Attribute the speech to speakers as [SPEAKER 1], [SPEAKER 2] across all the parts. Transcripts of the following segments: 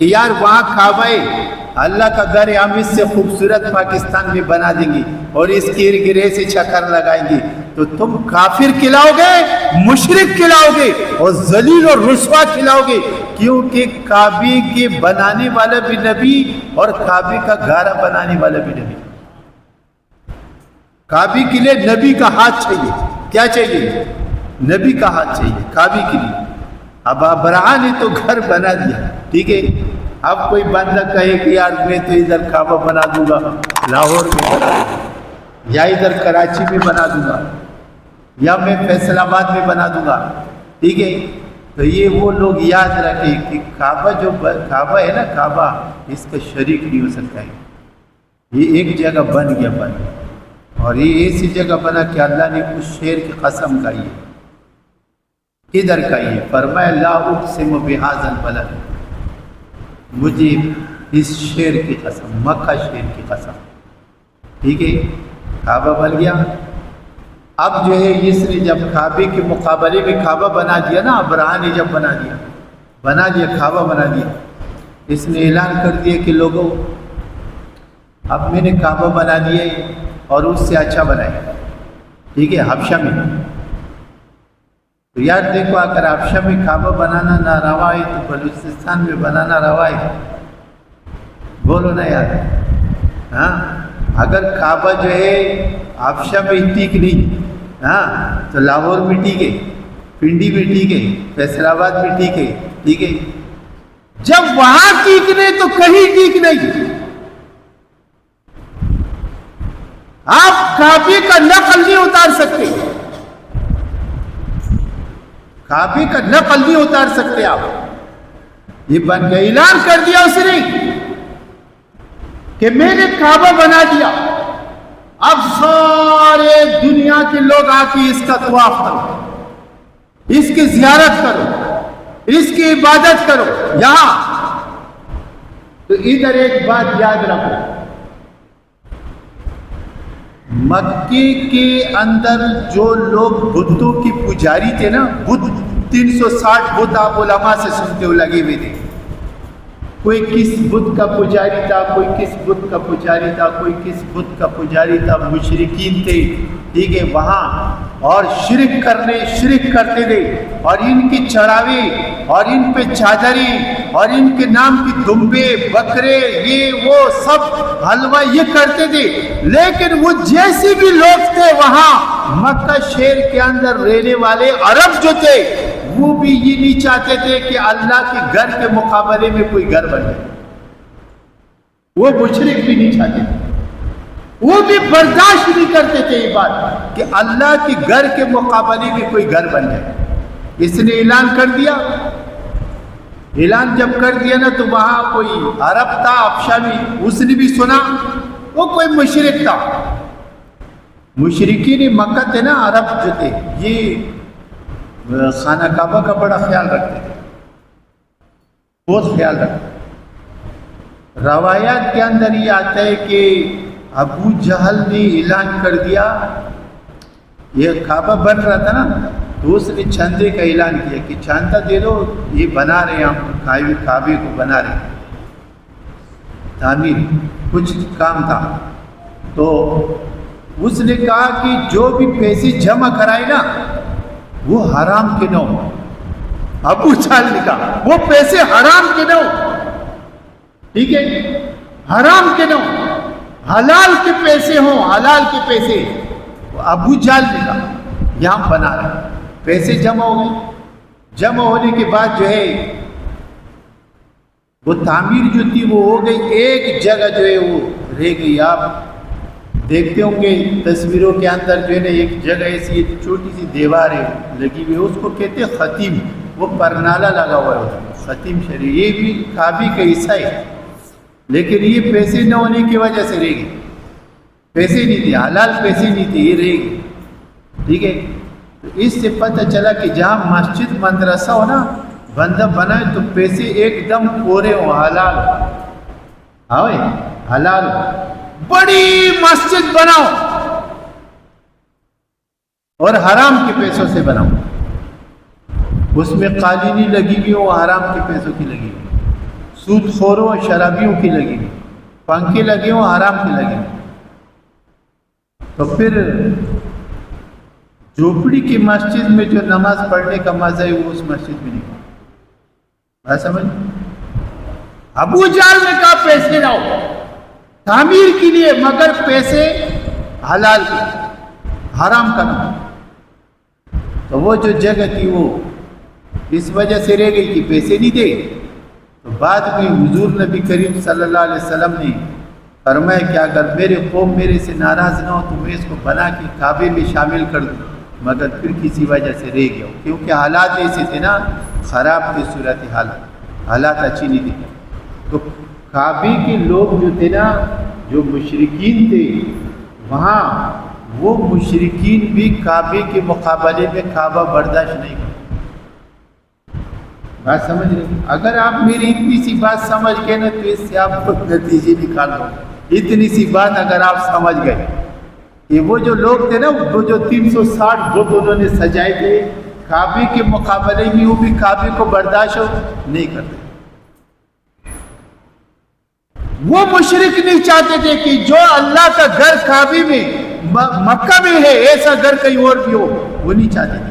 [SPEAKER 1] کہ یار وہاں کعبہ ہے، اللہ کا گھر ہے، ہم اس سے خوبصورت پاکستان میں بنا دیں گے اور اس کے گرے سے چکر لگائیں گے، تو تم کافر کھلاؤ گے، مشرک کھلاؤ گے اور ذلیل اور رسوا کھلاؤ گے، کیونکہ کعبے کے بنانے والا بھی نبی اور کعبے کا گھر بنانے والا بھی نبی۔ کعبے کے لیے نبی کا ہاتھ چاہیے، کیا چاہیے؟ نبی کا ہاتھ چاہیے کعبے کے لیے۔ اب ابرہہ نے تو گھر بنا دیا، ٹھیک ہے، اب کوئی بندہ کہے کہ یار میں تو ادھر کعبہ بنا دوں گا، لاہور میں بنا دوں گا، یا ادھر کراچی میں بنا دوں گا، یا میں فیصل آباد میں بنا دوں گا، ٹھیک ہے، تو یہ وہ لوگ یاد رکھیں کہ کعبہ جو کعبہ ہے نا، کعبہ اس کا شریک نہیں ہو سکتا ہے، یہ ایک جگہ بن گیا، اور یہ ایسی جگہ بنا کہ اللہ نے اس شہر کی قسم کھائی ہے۔ کدھر کھائی ہے؟ فرمایا لا اقسم بہذا البلد، مجھے اس شہر کی قسم، مکہ شہر کی قسم، ٹھیک ہے، کعبہ بن گیا۔ اب جو ہے اس نے جب کعبے کے مقابلے میں کعبہ بنا دیا نا، ابرہہ نے جب بنا دیا کعبہ بنا دیا، اس نے اعلان کر دیا کہ لوگوں اب میں نے کعبہ بنا دیا ہے اور اس سے اچھا بنایا، ٹھیک ہے، حبشہ میں۔ تو یار دیکھو، اگر حبشہ میں کعبہ بنانا ناروا ہے تو بلوچستان میں بنانا روا ہے؟ بولو نا یار، ہاں، اگر کعبہ جو ہے حبشہ میں ٹھیک نہیں، ہاں، تو لاہور میں ٹھیک ہے، پنڈی میں ٹھیک ہے، فیصل آباد میں ٹھیک ہے، ٹھیک ہے، جب وہاں ٹھیک نہیں تو کہیں ٹھیک نہیں۔ آپ کعبے کا نقل نہیں اتار سکتے، کعبے کا نقل نہیں اتار سکتے آپ۔ یہ بن گیا، اعلان کر دیا اس نے کہ میں نے کعبہ بنا دیا، اب سارے دنیا کے لوگ آ کے اس کا طواف کرو، اس کی زیارت کرو، اس کی عبادت کرو یہاں۔ تو ادھر ایک بات یاد رکھو، مکے کے اندر جو لوگ بتوں کی پجاری تھے نا، بت 360 بت آپ علماء سے سنتے ہو لگے ہوئے تھے، کوئی کس بت کا پجاری تھا، کوئی کس بت کا پجاری تھا، کوئی کس بت کا پجاری تھا، مشرکین تھے، ٹھیک ہے، وہاں اور شرک کرتے تھے، اور ان کی چڑھاوے اور ان پہ چادریں اور ان کے نام کی دمبے بکرے یہ وہ سب حلوہ یہ کرتے تھے۔ لیکن وہ جیسے بھی لوگ تھے وہاں مکہ شہر کے اندر رہنے والے عرب جو تھے، وہ بھی یہ نہیں چاہتے تھے کہ اللہ کے گھر کے مقابلے میں کوئی گھر بنے، وہ مشرک بھی نہیں چاہتے تھے، وہ بھی برداشت نہیں کرتے تھے یہ بات کہ اللہ کے گھر کے مقابلے میں کوئی گھر بن جائے۔ اس نے اعلان کر دیا، اعلان جب کر دیا نا تو وہاں کوئی عرب تھا حبشہ میں، اس نے بھی سنا، وہ کوئی مشرک تھا، مشرکین مکہ تھے نا عرب جو تھے، یہ خانہ کعبہ کا بڑا خیال رکھتے تھے، بہت خیال رکھتے۔ روایات کے اندر یہ آتا ہے کہ ابو جہل نے اعلان کر دیا، یہ کعبہ بن رہا تھا نا، تو اس نے چندے کا اعلان کیا کہ چاندہ دے دو، یہ بنا رہے ہیں ہم، کعبے کو بنا رہے ہیں، تعمیر کچھ کام تھا۔ تو اس نے کہا کہ جو بھی پیسے جمع کرائے نا وہ حرام کے نہ ہو، ابو جہل نے کہا وہ پیسے حرام کے نہ ہو، ٹھیک ہے، حرام کے نہ ہو، حلال کے پیسے ہوں، حلال کے پیسے۔ ابو جہل نے کہا یہاں بنا رہے، پیسے جمع ہو گئے، جمع ہونے کے بعد جو ہے وہ تعمیر جو تھی وہ ہو گئی، ایک جگہ جو ہے وہ رہ گئی۔ آپ دیکھتے ہوں گے تصویروں کے اندر جو ہے نا ایک جگہ ایسی چھوٹی سی دیوار ہے لگی ہوئی، اس کو کہتے ہیں ختیم، وہ پرنالہ لگا ہوا ہے، ختیم شریف، یہ بھی کعبے کا حصہ ہے، لیکن یہ پیسے نہ ہونے کی وجہ سے رہ گئی، پیسے نہیں تھے، حلال پیسے نہیں تھے، یہ رہ گئی، ٹھیک ہے۔ تو اس سے پتہ چلا کہ جہاں مسجد مدرسہ ہو نا، بندہ بنائے تو پیسے ایک دم پورے ہوں، حلال، ہاں حلال، بڑی مسجد بناؤ اور حرام کے پیسوں سے بناؤ، اس میں قالینی لگی ہوئی ہو، حرام کے پیسوں کی لگی ہوئی، سود خوروں اور شرابیوں کی لگی ہوئی، پنکھے لگے ہوں حرام کی لگے ہوئی، تو پھر جھوپڑی کی مسجد میں جو نماز پڑھنے کا مزہ ہے وہ اس مسجد میں نہیں۔ بات سمجھ؟ ابو جہل نے کہا پیسے لاؤ تعمیر کے لیے، مگر پیسے حلال کے، حرام کا نہ۔ تو وہ جو جگہ تھی وہ اس وجہ سے رہ گئی کہ پیسے نہیں دے، تو بعد میں حضور نبی کریم صلی اللہ علیہ وسلم نے فرمایا کہ اگر میرے قوم میرے سے ناراض نہ ہو تو میں اس کو بنا کے کعبے میں شامل کر دوں، مگر پھر کسی وجہ سے رہ گیا، کیونکہ حالات ایسے تھے نا، خراب تھی صورت حالات اچھی نہیں تھی۔ تو کعبے کے لوگ جو تھے نا، جو مشرکین تھے وہاں، وہ مشرکین بھی کعبے کے مقابلے میں کعبہ برداشت نہیں کرتے۔ بات سمجھ رہے؟ اگر آپ میری اتنی سی بات سمجھ گئے نا تو اس سے آپ خود نتیجے نکال لو۔ اتنی سی بات اگر آپ سمجھ گئے کہ وہ جو لوگ تھے نا، وہ جو 360 بت انہوں نے سجائے تھے کعبے کے مقابلے میں، وہ بھی کعبے کو برداشت نہیں کرتے۔ وہ مشرک نہیں چاہتے تھے کہ جو اللہ کا گھر کعبے میں مکہ میں ہے ایسا گھر کہیں اور بھی ہو، وہ نہیں چاہتے تھے۔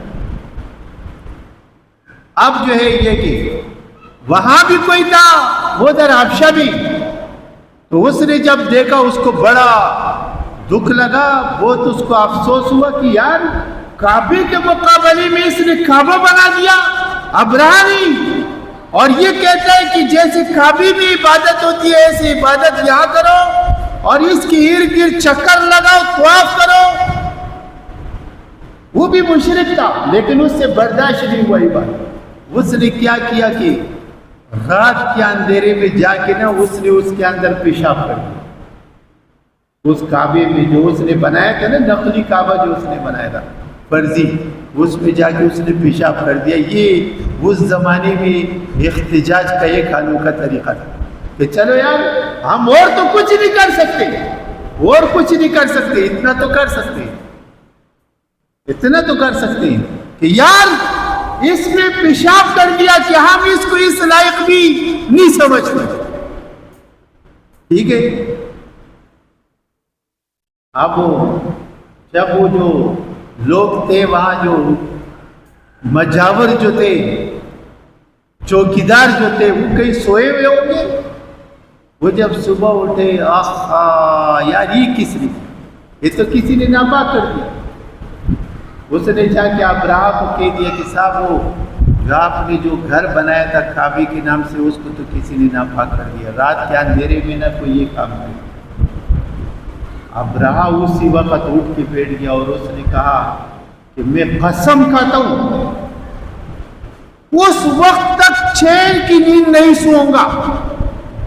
[SPEAKER 1] اب جو ہے یہ کہ وہاں بھی کوئی تھا، ادھر حبشہ بھی، تو اس نے جب دیکھا اس کو بڑا دکھ لگا، بہت اس کو افسوس ہوا کہ یار کعبے کے مقابلے میں اس نے کعبہ بنا دیا ابرہہ نے، اور یہ کہتا ہے کہ جیسے کعبے میں عبادت ہوتی ہے ایسے عبادت یہاں کرو، اور اس کے ارد گرد چکر لگاؤ، طواف کرو۔ وہ بھی مشرک تھا لیکن اس سے برداشت نہیں ہوا عبادت۔ اس نے کیا کیا کہ رات کے اندھیرے میں جا کے نا اس نے اس کے اندر پیشاب کر دیا، اس کعبے میں جو اس نے بنایا تھا نا، نقلی کعبہ جو اس نے بنایا تھا فرضی، اس میں جا کے اس نے پیشاب کر دیا۔ یہ اس زمانے میں احتجاج کا ایک انوکھا طریقہ تھا کہ چلو یار ہم اور تو کچھ نہیں کر سکتے، اور کچھ نہیں کر سکتے، اتنا تو کر سکتے، اتنا تو کر سکتے ہیں کہ یار اس نے پیشاب کر دیا کہ ہم اس کو اس لائق بھی نہیں سمجھتے۔ ٹھیک ہے، اب جب وہ جو لوگ تھے وہاں، جو مجاور جو تھے، چوکیدار جو تھے، وہ کہیں سوئے ہوئے ہوں گے، وہ جب صبح اٹھے، آہا یار یہ کس نے، یہ تو کسی نے ناپاک کر دیا۔ اس نے جا کے ابرہہ کو کہہ دیا کہ صاحب وہ جو آپ نے جو گھر بنایا تھا کعبے کے نام سے، اس کو تو کسی نے ناپاک کر دیا، رات کے اندھیرے میں نہ کوئی یہ کام کرے۔ ابرہہ اسی وقت اٹھ کے بیٹھ گیا اور اس نے کہا کہ میں قسم کھاتا ہوں اس وقت تک چین کی نیند نہیں سوؤں گا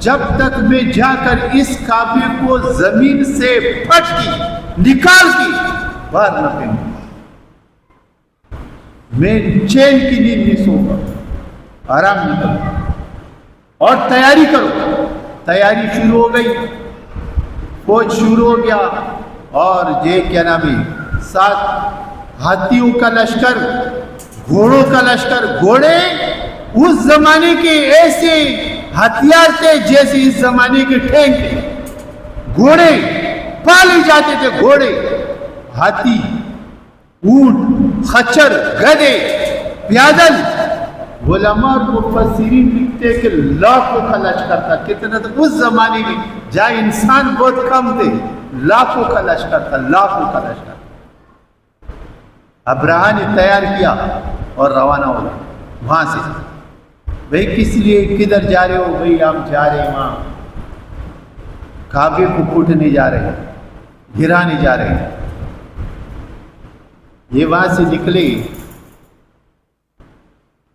[SPEAKER 1] جب تک میں جا کر اس کعبے کو زمین سے پھٹ کی نکال کی باہر نہ پھینکوں، میں چین کی نیند نہیں سوؤں گا، آرام نہیں کروں گا۔ اور تیاری کرو۔ تیاری شروع ہو گئی، فوج شروع ہو گیا، اور یہ کیا نام ہے، 7 ہاتھیوں کا لشکر، گھوڑوں کا لشکر۔ گھوڑے اس زمانے کے ایسے ہتھیار تھے جیسے اس زمانے کے ٹینک تھے۔ گھوڑے پالے جاتے تھے، گھوڑے، ہاتھی، اونٹ، خچر، گدھے، پیادل۔ علماء اور مفسرین لکھتے ہیں کہ لاکھوں کا لشکر تھا۔ کتنا تھا اس زمانے میں، جہاں انسان بہت کم تھے، لاکھوں کا لشکر تھا، لاکھوں کا لشکر۔ ابرہہ نے تیار کیا اور روانہ ہو گیا وہاں سے۔ بھئی کس لیے، کدھر جا رہے ہو؟ بھئی ہم جا رہے ہیں وہاں کعبے کو کوٹنے جا رہے ہیں، گرانے جا رہے ہیں۔ یہ وہاں سے نکلے،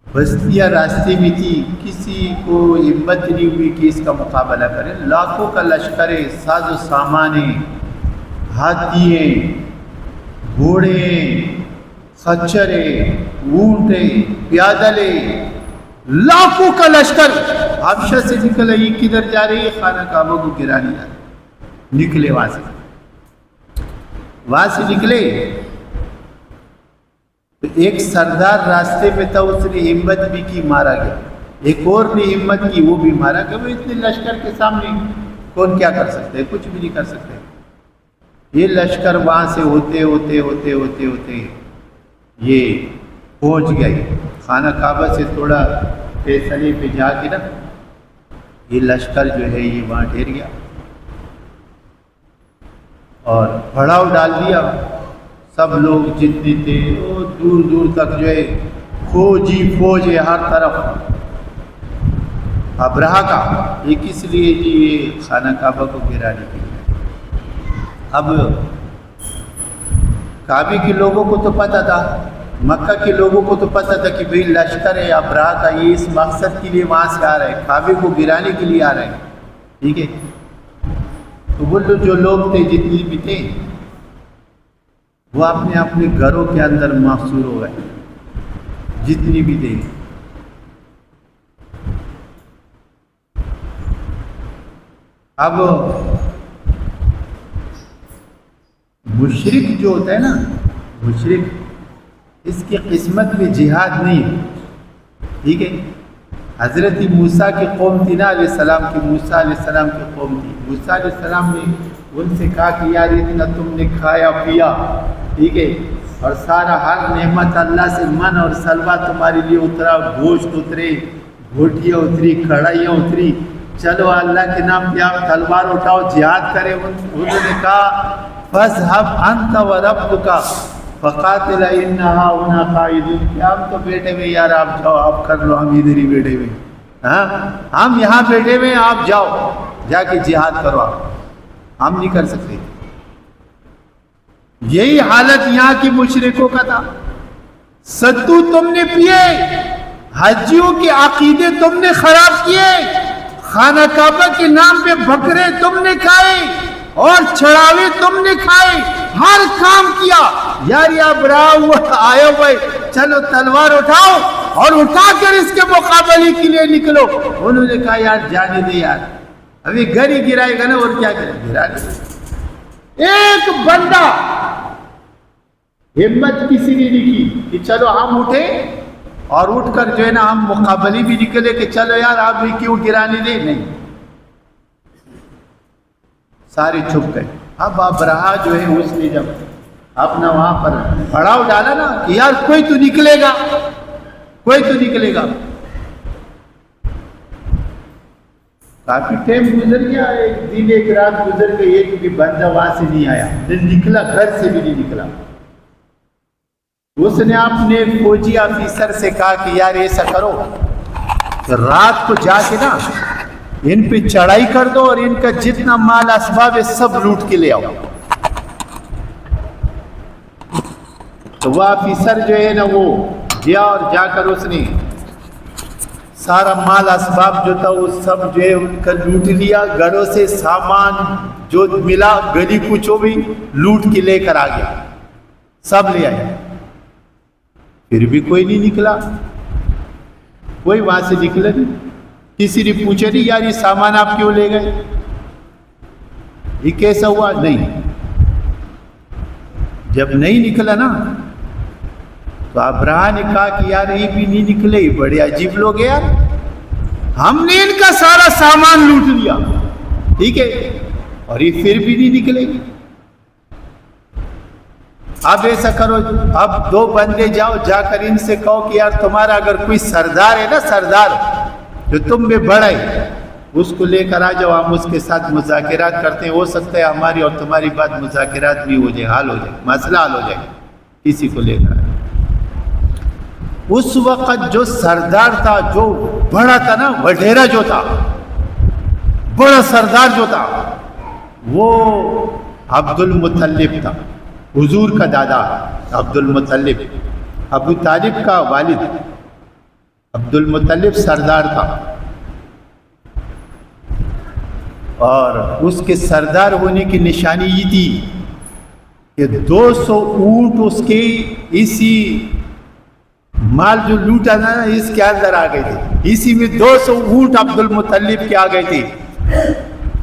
[SPEAKER 1] بستیاں راستے میں تھی، کسی کو ہمت نہیں ہوئی کہ اس کا مقابلہ کرے۔ لاکھوں کا لشکر ہے، ساز و سامان ہے، ہاتھی ہیں، گھوڑے ہیں، خچر ہے، اونٹ ہے، پیادل ہے، لاکھوں کا لشکر۔ حبشہ سے نکلا، یہ کدھر جا رہی ہے؟ خانہ کعبہ کو گرانے جا رہے۔ نکلے وہاں سے نکلے تو ایک سردار راستے میں تھا، اس نے ہمت بھی کی، مارا گیا۔ ایک اور نے ہمت کی، وہ بھی مارا کہ وہ اتنے لشکر کے سامنے کون کیا کر سکتے، کچھ بھی نہیں کر سکتے۔ یہ لشکر وہاں سے ہوتے ہوتے ہوتے ہوتے ہوتے یہ پہنچ گئے خانہ کعبہ سے تھوڑا فیصلے پہ جا کے نا، یہ لشکر جو ہے یہ وہاں ٹھہر گیا اور پڑاؤ ڈال دیا۔ سب لوگ جتنے تھے وہ دور دور تک جو ہے فوج ہی فوج ہے ہر طرف۔ ابرہہ کا یہ کس لیے جی؟ یہ خانہ کعبہ کو گرانے کے لیے۔ اب کعبے کے لوگوں کو تو پتہ تھا، مکہ کے لوگوں کو تو پتہ تھا کہ بھئی لشکر ہے ابرہہ کا، یہ اس مقصد کے لیے وہاں سے آ رہے ہیں، کعبے کو گرانے کے لیے آ رہے ہیں، ٹھیک ہے۔ تو وہ جو لوگ تھے جتنی بھی تھے وہ اپنے اپنے گھروں کے اندر محصور ہو گئے، جتنی بھی تھے۔ اب مشرک جو ہوتا ہے نا، مشرک اس کی قسمت میں جہاد نہیں ہے، ٹھیک ہے۔ حضرت موسیٰ کی قوم تھی نا علیہ السلام کی، موسیٰ علیہ السلام کی قوم تھی۔ موسیٰ علیہ السلام نے ان سے کہا کہ یار اتنا تم نے کھایا پیا، ٹھیک ہے، اور سارا ہر نعمت اللہ سے من اور سلوہ تمہارے لیے اترا، گوشت اترے، گھوٹیاں اتری، کڑھائیاں اتری، چلو اللہ کے نام پہ آپ تلوار اٹھاؤ جہاد کرے۔ انہوں نے کہا فَاذْهَبْ أَنْتَ وَرَبُّكَ فَقَاتِلَ إِنَّ هَاهُنَا قَاعِدُونَ، کہ ہم تو بیٹھے ہوئے یار، آپ جاؤ، آپ کر لو، ہم ادھر ہی بیٹھے ہوئے، ہاں ہم یہاں بیٹھے ہوئے، آپ جاؤ جا کے جہاد کرو، ہم نہیں کر سکتے۔ یہی حالت یہاں کی مشرکوں کا تھا۔ ستو تم نے پیے، حجیوں کے عقیدے تم نے خراب کیے، خانہ کعبہ کے نام پہ بکرے تم نے کھائے اور چڑھاوے تم نے کھائے، ہر کام کیا۔ یار یہ ابرہہ آئے بھائی، چلو تلوار اٹھاؤ اور اٹھا کر اس کے مقابلے کے لیے نکلو۔ انہوں نے کہا یار جانے دے یار، ابھی گھر ہی گرائے گا نا، اور کیا کرے، گرا دے۔ ایک بندہ ہمت کسی نے نہیں کی کہ چلو ہم اٹھے اور اٹھ کر جو ہے نا ہم مقابلے بھی نکلے کہ چلو یار آپ بھی کیوں گرانے دے، نہیں، سارے چھپ گئے۔ اب ابرہہ جو ہے اس نے جب اپنا وہاں پر پڑاؤ ڈالا نا کہ یار کوئی تو نکلے گا، کوئی تو نکلے گا۔ کافی ٹائم گزر گیا، ایک دن ایک رات گزر گئی، ایک بھی بندہ وہاں سے نہیں آیا، نکلا، گھر سے بھی نہیں نکلا۔ اس نے اپنے فوجی آفیسر سے کہا کہ یار ایسا کرو کہ رات کو جا کے نا ان پہ چڑھائی کر دو اور ان کا جتنا مال اسباب ہے سب لوٹ کے لے آؤ۔ تو وہ آفیسر جو ہے نا وہ گیا اور جا کر اس نے سارا مال اسباب جو تھا وہ سب جو ہے ان کا لوٹ لیا، گھروں سے سامان جو ملا گلی کچھ بھی لوٹ کے لے کر آ گیا، سب لے آئے۔ پھر بھی کوئی نہیں نکلا، کوئی وہاں سے نکلا نہیں۔ کسی نے پوچھا نہیں یار یہ سامان آپ کیوں لے گئے، یہ کیسا ہوا، نہیں۔ جب نہیں نکلا نا تو ابرہہ نے کہا کہ یار یہ بھی نہیں نکلے، بڑے عجیب لوگ ہیں یار، ہم نے ان کا سارا سامان لوٹ لیا، ٹھیک ہے، اور یہ پھر بھی نہیں نکلے گی۔ اب ایسا کرو، اب دو بندے جاؤ، جا کر ان سے کہو کہ یار تمہارا اگر کوئی سردار ہے نا، سردار جو تم میں بڑا ہے، اس کو لے کر آ جاؤ، ہم اس کے ساتھ مذاکرات کرتے ہیں، ہو سکتا ہے ہماری اور تمہاری بات مذاکرات بھی ہو جائے، حل ہو جائے، مسئلہ حل ہو جائے۔ کسی کو لے کر آئے۔ اس وقت جو سردار تھا، جو بڑا تھا نا، وڈیرا جو تھا، بڑا سردار جو تھا، وہ عبد المطلب تھا، حضور کا دادا عبد المطلب، ابو طالب کا والد عبد المطلب سردار تھا، اور اس کے سردار ہونے کی نشانی یہ تھی کہ 200 اونٹ اس کے اسی مال جو لوٹا نا اس کے اندر آ گئے تھے، اسی میں 200 اونٹ عبد المطلب کے آ گئے تھے۔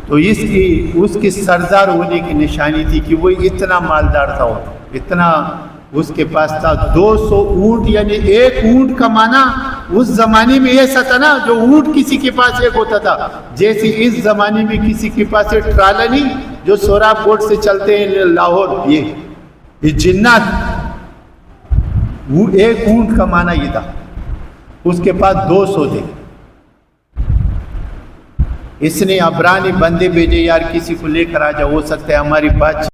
[SPEAKER 1] تو اس کے سردار ہونے کی نشانی تھی کہ وہ اتنا مالدار تھا، اتنا اس کے پاس تھا 200 اونٹ، یعنی ایک اونٹ کا معنی اس زمانے میں ایسا تھا نا، جو اونٹ کسی کے پاس ایک ہوتا تھا، جیسے اس زمانے میں کسی کے پاس ایک ٹرالا نہیں جو سوراب بورڈ سے چلتے ہیں لاہور، یہ جنات، وہ ایک اونٹ کا معنی یہ تھا، اس کے پاس 200 تھے۔ اس نے عبرانی بندے بھیجے، یار کسی کو لے کر آ جا، ہو سکتا ہے ہماری بات